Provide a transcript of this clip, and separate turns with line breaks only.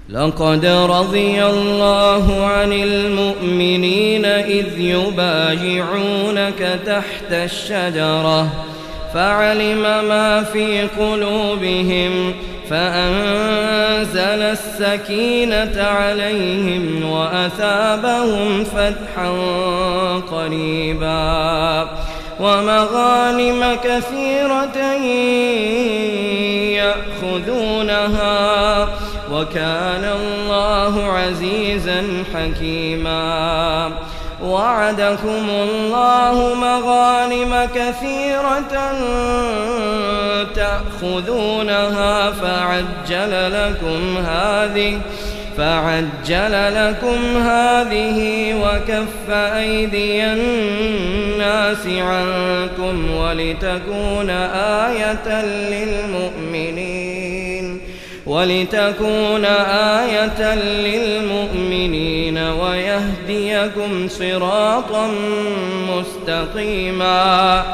لقد رضي الله عن المؤمنين إذ يبايعونك تحت الشجرة فعلم ما في قلوبهم فأنزل السكينة عليهم وأثابهم فتحا قريبا ومغانم كثيرة يأخذونها وكان الله عزيزا حكيما. وعدكم الله مغانم كثيرة تأخذونها فعجل لكم هذه وكف أيدي الناس عنكم ولتكون آية للمؤمنين ويهديكم صراطا مستقيما.